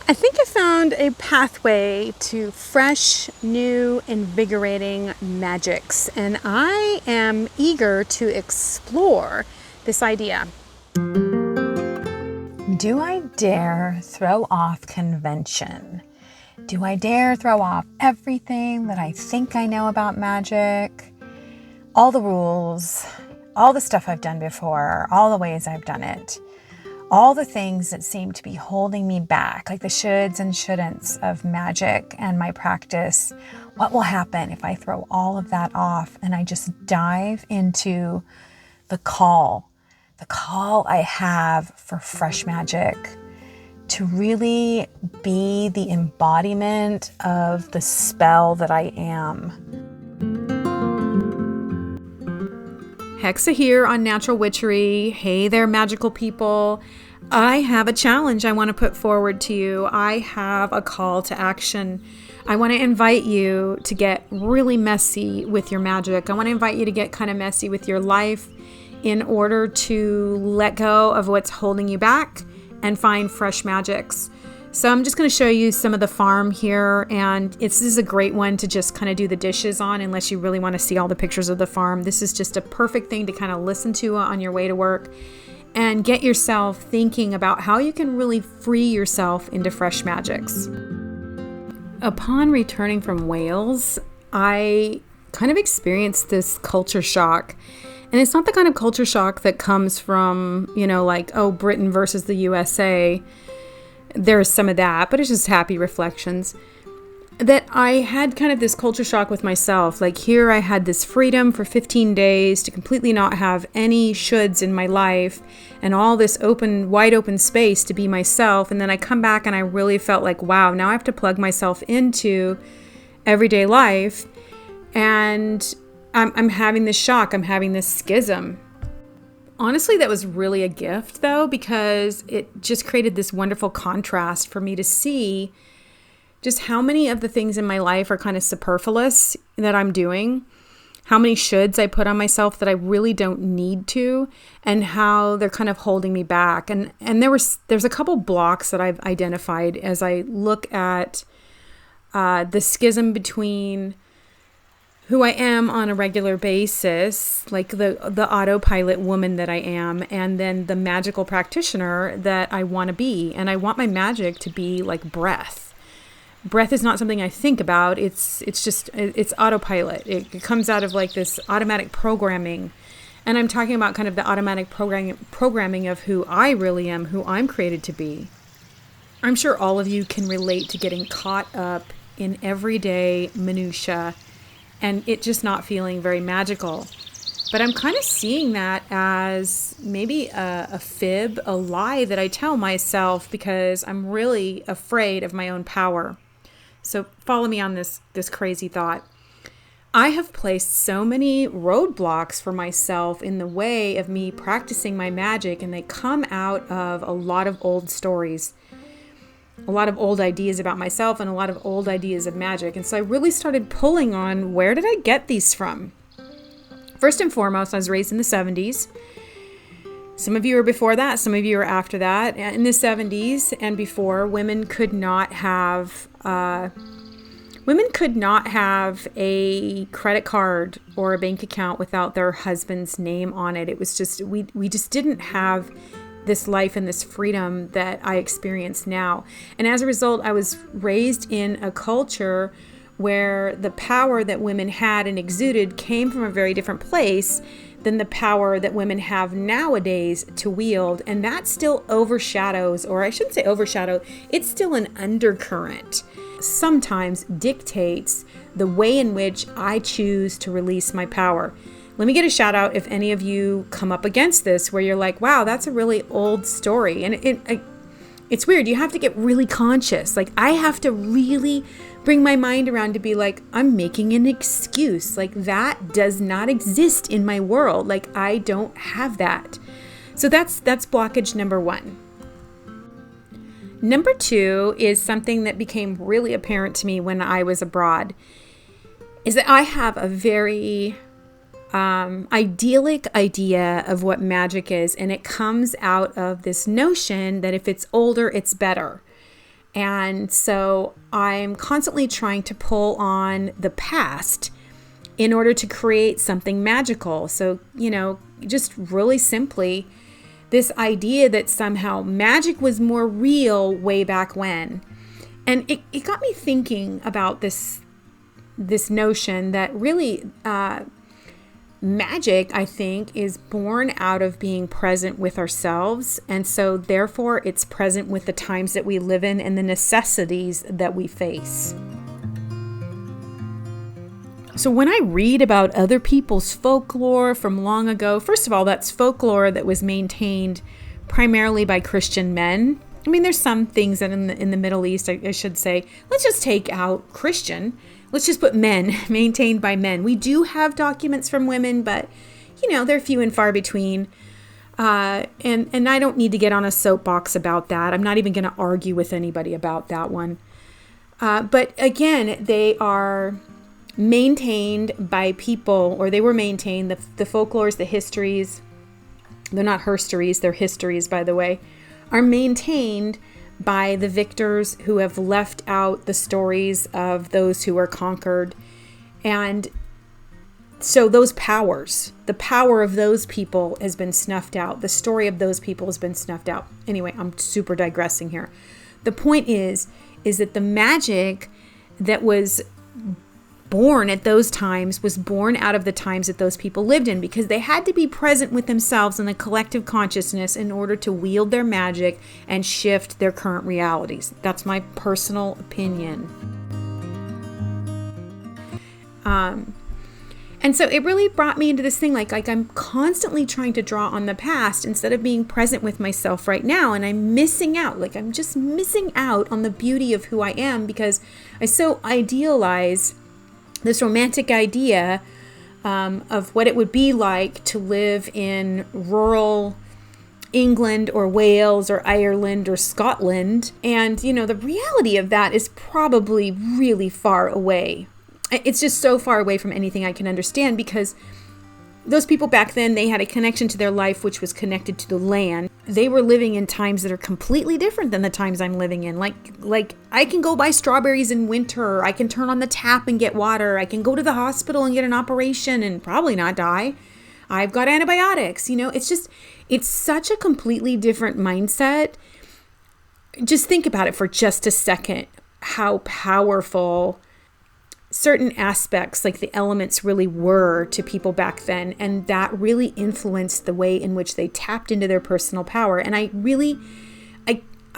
I think I found a pathway to fresh, new, invigorating magics, and I am eager to explore this idea. Do I dare throw off convention? Do I dare throw off everything that I think I know about magic? All the rules, all the stuff I've done before, all the ways I've done it. All the things that seem to be holding me back, like the shoulds and shouldn'ts of magic and my practice. What will happen if I throw all of that off and I just dive into the call I have for fresh magic, to really be the embodiment of the spell that I am? Hexa here on Natural Witchery. Hey there, magical people. I have a challenge I want to put forward to you. I have a call to action. I want to invite you to get really messy with your magic. I want to invite you to get kind of messy with your life in order to let go of what's holding you back and find fresh magics. So I'm just going to show you some of the farm here, and this is a great one to just kind of do the dishes on unless you really want to see all the pictures of the farm. This is just a perfect thing to kind of listen to on your way to work and get yourself thinking about how you can really free yourself into fresh magics. Upon returning from Wales, I kind of experienced this culture shock. And it's not the kind of culture shock that comes from, Britain versus the USA. There's some of that, but it's just happy reflections. That I had kind of this culture shock with myself. Like, here I had this freedom for 15 days to completely not have any shoulds in my life and all this wide open space to be myself. And then I come back and I really felt like, wow, now I have to plug myself into everyday life. And I'm having this shock. I'm having this schism. Honestly, that was really a gift, though, because it just created this wonderful contrast for me to see just how many of the things in my life are kind of superfluous that I'm doing, how many shoulds I put on myself that I really don't need to, and how they're kind of holding me back. And there's a couple blocks that I've identified as I look at the schism between who I am on a regular basis, like the autopilot woman that I am, and then the magical practitioner that I want to be. And I want my magic to be like breath. Breath is not something I think about. It's autopilot. It comes out of like this automatic programming. And I'm talking about kind of the automatic programming of who I really am, who I'm created to be. I'm sure all of you can relate to getting caught up in everyday minutia and it just not feeling very magical. But I'm kind of seeing that as maybe a fib, a lie that I tell myself because I'm really afraid of my own power. So follow me on this crazy thought. I have placed so many roadblocks for myself in the way of me practicing my magic, and they come out of a lot of old stories, a lot of old ideas about myself, and a lot of old ideas of magic. And so I really started pulling on, where did I get these from? First and foremost, I was raised in the 70s. Some of you are before that, some of you are after that. In the 70s and before, women could not have a credit card or a bank account without their husband's name on it. It was just, we just didn't have this life and this freedom that I experience now. And as a result, I was raised in a culture where the power that women had and exuded came from a very different place than the power that women have nowadays to wield. And that still overshadows, or I shouldn't say overshadow, it's still an undercurrent. Sometimes dictates the way in which I choose to release my power. Let me get a shout out if any of you come up against this, where you're like, wow, that's a really old story. And it's weird. You have to get really conscious. Like, I have to really bring my mind around to be like, I'm making an excuse. Like, that does not exist in my world. Like, I don't have that. So that's blockage number one. Number two is something that became really apparent to me when I was abroad, is that I have a very idyllic idea of what magic is, and it comes out of this notion that if it's older, it's better. And so I'm constantly trying to pull on the past in order to create something magical. So, just really simply, this idea that somehow magic was more real way back when. And it got me thinking about this notion that really magic, I think, is born out of being present with ourselves. And so therefore it's present with the times that we live in and the necessities that we face. So when I read about other people's folklore from long ago, first of all, that's folklore that was maintained primarily by Christian men. I mean, there's some things that in the Middle East, I should say, let's just take out Christian. Let's just put men, maintained by men. We do have documents from women, but, they're few and far between. And I don't need to get on a soapbox about that. I'm not even going to argue with anybody about that one. But again, they are maintained by people, or they were maintained, the folklores, the histories, they're not herstories, they're histories, by the way, are maintained by the victors who have left out the stories of those who are conquered. And so those powers, the power of those people has been snuffed out. The story of those people has been snuffed out. Anyway, I'm super digressing here. The point is that the magic that was born at those times was born out of the times that those people lived in, because they had to be present with themselves in the collective consciousness in order to wield their magic and shift their current realities. That's my personal opinion. And so it really brought me into this thing, like I'm constantly trying to draw on the past instead of being present with myself right now. And I'm missing out, I'm just missing out on the beauty of who I am, because I so idealize this romantic idea of what it would be like to live in rural England or Wales or Ireland or Scotland. And, the reality of that is probably really far away. It's just so far away from anything I can understand, because those people back then, they had a connection to their life which was connected to the land. They were living in times that are completely different than the times I'm living in. Like I can go buy strawberries in winter. I can turn on the tap and get water. I can go to the hospital and get an operation and probably not die. I've got antibiotics. It's such a completely different mindset. Just think about it for just a second, how powerful certain aspects, like the elements, really were to people back then. And that really influenced the way in which they tapped into their personal power. And I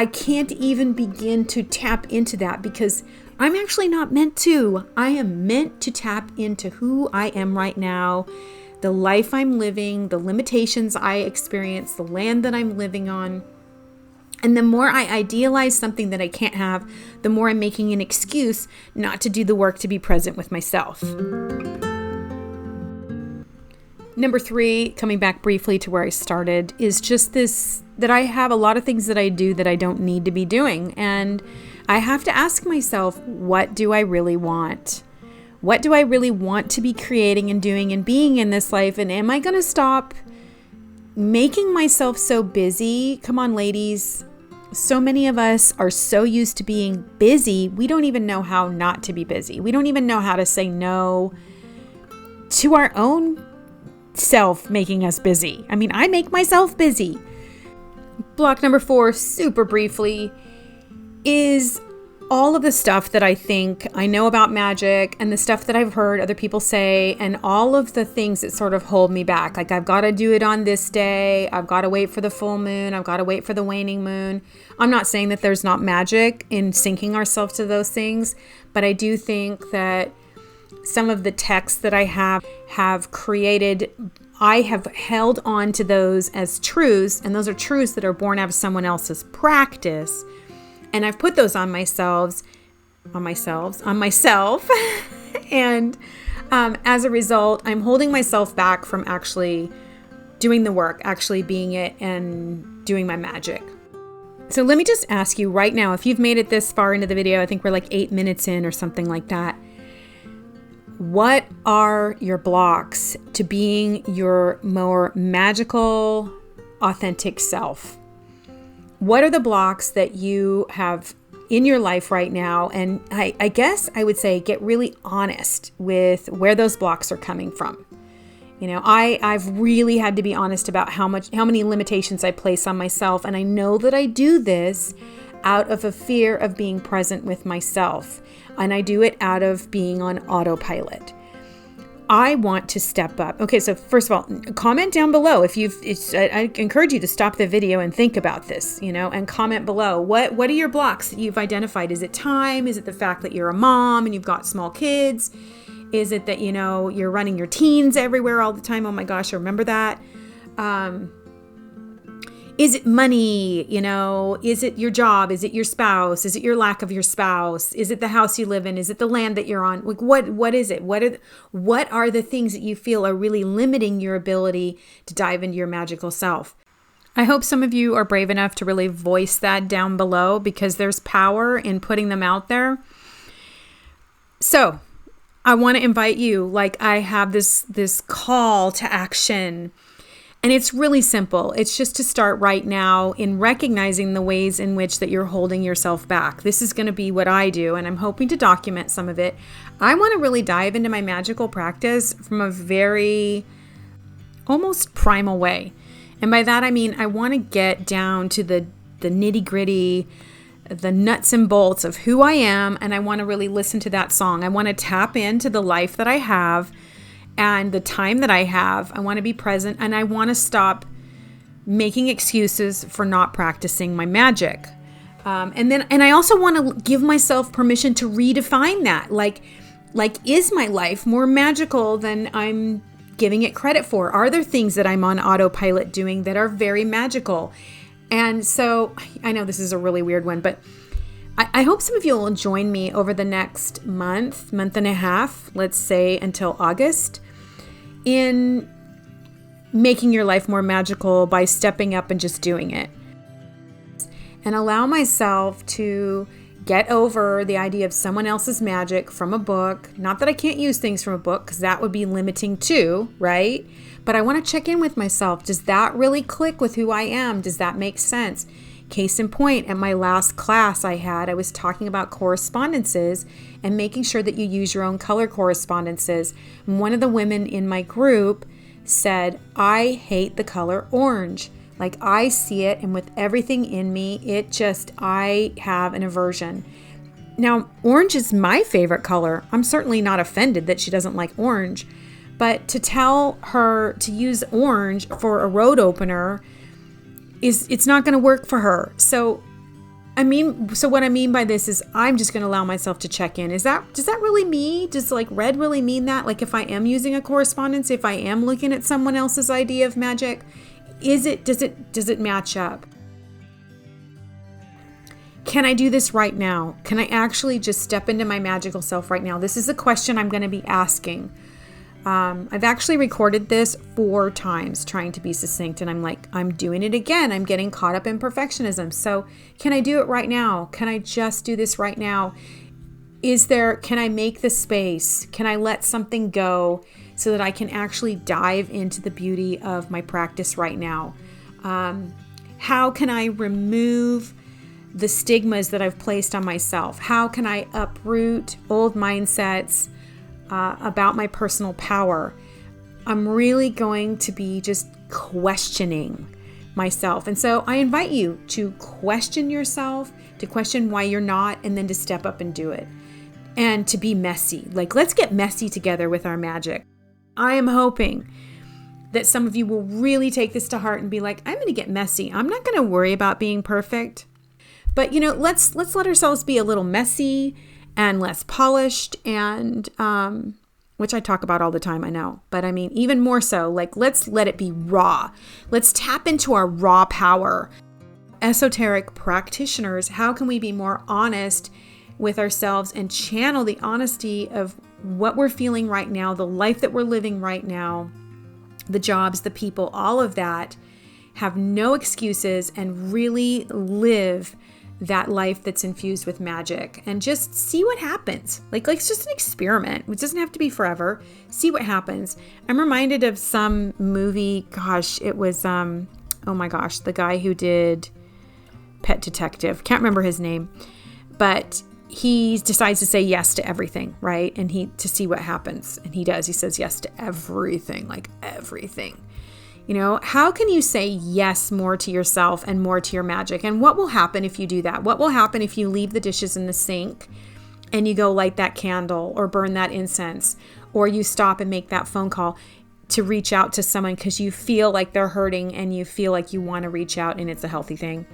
can't even begin to tap into that, because I'm actually not meant to. I am meant to tap into who I am right now, the life I'm living, the limitations I experience, the land that I'm living on. And the more I idealize something that I can't have, the more I'm making an excuse not to do the work to be present with myself. Number 3, coming back briefly to where I started, is just this, that I have a lot of things that I do that I don't need to be doing. And I have to ask myself, what do I really want? What do I really want to be creating and doing and being in this life? And am I going to stop making myself so busy? Come on, ladies. So many of us are so used to being busy, we don't even know how not to be busy. We don't even know how to say no to our own self making us busy. I mean, I make myself busy. Block number 4, super briefly, is all of the stuff that I think I know about magic and the stuff that I've heard other people say, and all of the things that sort of hold me back. Like, I've got to do it on this day. I've got to wait for the full moon. I've got to wait for the waning moon. I'm not saying that there's not magic in syncing ourselves to those things, but I do think that some of the texts that I have created, I have held on to those as truths, and those are truths that are born out of someone else's practice. And I've put those on myself. And as a result, I'm holding myself back from actually doing the work, actually being it and doing my magic. So let me just ask you right now, if you've made it this far into the video, I think we're like 8 minutes in or something like that. What are your blocks to being your more magical, authentic self? What are the blocks that you have in your life right now. And I guess I would say get really honest with where those blocks are coming from. I've really had to be honest about how many limitations I place on myself. And I know that I do this out of a fear of being present with myself. And I do it out of being on autopilot. I want to step up. Okay, so first of all, comment down below I encourage you to stop the video and think about this, and comment below. What are your blocks that you've identified? Is it time? Is it the fact that you're a mom and you've got small kids? Is it that, you're running your teens everywhere all the time? Oh my gosh, I remember that. Is it money? Is it your job? Is it your spouse? Is it your lack of your spouse? Is it the house you live in? Is it the land that you're on? Like, what is it? What are the things that you feel are really limiting your ability to dive into your magical self? I hope some of you are brave enough to really voice that down below, because there's power in putting them out there. So I want to invite you, like I have this call to action. And it's really simple. It's just to start right now in recognizing the ways in which that you're holding yourself back. This is going to be what I do, and I'm hoping to document some of it. I want to really dive into my magical practice from a very almost primal way. And by that, I mean, I want to get down to the nitty gritty, the nuts and bolts of who I am. And I want to really listen to that song. I want to tap into the life that I have and the time that I have. I want to be present, and I want to stop making excuses for not practicing my magic. And I also want to give myself permission to redefine that. Like, is my life more magical than I'm giving it credit for? Are there things that I'm on autopilot doing that are very magical? And so I know this is a really weird one, but I hope some of you will join me over the next month and a half, let's say until August, in making your life more magical by stepping up and just doing it. And allow myself to get over the idea of someone else's magic from a book. Not that I can't use things from a book, because that would be limiting too, right? But I want to check in with myself. Does that really click with who I am? Does that make sense? Case in point, at my last class I was talking about correspondences and making sure that you use your own color correspondences. And one of the women in my group said, I hate the color orange. Like, I see it, and with everything in me, I have an aversion. Now, orange is my favorite color. I'm certainly not offended that she doesn't like orange, but to tell her to use orange for a road opener it's not going to work for her. So what I mean by this is I'm just going to allow myself to check in. Does that really mean? Does like red really mean that? Like, if I am using a correspondence, if I am looking at someone else's idea of magic, does it match up? Can I do this right now? Can I actually just step into my magical self right now? This is a question I'm going to be asking. I've actually recorded this 4 times trying to be succinct, and I'm doing it again. I'm getting caught up in perfectionism. So can I do it right now? Can I just do this right now? Can I make the space? Can I let something go so that I can actually dive into the beauty of my practice right now? How can I remove the stigmas that I've placed on myself? How can I uproot old mindsets about my personal power? I'm really going to be just questioning myself. And so I invite you to question yourself, to question why you're not, and then to step up and do it. And to be messy. Like, let's get messy together with our magic. I am hoping that some of you will really take this to heart and be like, I'm going to get messy. I'm not going to worry about being perfect. But, let's let ourselves be a little messy and less polished, and which I talk about all the time, I know. But I mean, even more so, like, let's let it be raw. Let's tap into our raw power. Esoteric practitioners, how can we be more honest with ourselves and channel the honesty of what we're feeling right now, the life that we're living right now, the jobs, the people, all of that, have no excuses, and really live that life that's infused with magic, and just see what happens. Like it's just an experiment. It doesn't have to be forever. See what happens. I'm reminded of some movie. Gosh, it was, oh my gosh, the guy who did Pet Detective. Can't remember his name. but he decides to say yes to everything, right? And to see what happens. And he does. He says yes to everything, like everything. How can you say yes more to yourself and more to your magic? And what will happen if you do that? What will happen if you leave the dishes in the sink and you go light that candle or burn that incense, or you stop and make that phone call to reach out to someone because you feel like they're hurting and you feel like you want to reach out, and it's a healthy thing?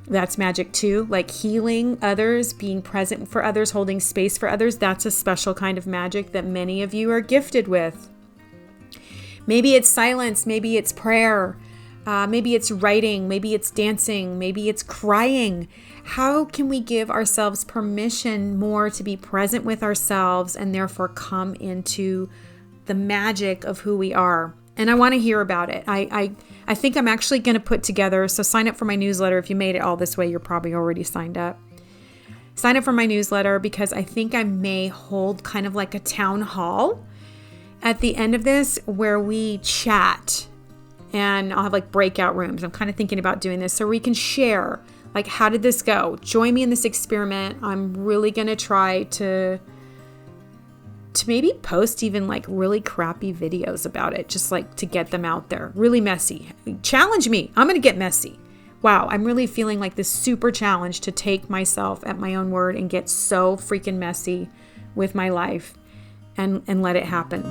That's magic too. Like healing others, being present for others, holding space for others. That's a special kind of magic that many of you are gifted with. Maybe it's silence. Maybe it's prayer. Maybe it's writing. Maybe it's dancing. Maybe it's crying. How can we give ourselves permission more to be present with ourselves and therefore come into the magic of who we are? And I want to hear about it. I think I'm actually going to put together, so sign up for my newsletter. If you made it all this way, you're probably already signed up. Sign up for my newsletter because I think I may hold kind of like a town hall at the end of this where we chat, and I'll have like breakout rooms. I'm kind of thinking about doing this so we can share, like, how did this go? Join me in this experiment. I'm really going to try to maybe post even like really crappy videos about it, just like to get them out there. Really messy. Challenge me. I'm going to get messy. Wow, I'm really feeling like this super challenge to take myself at my own word and get so freaking messy with my life and let it happen.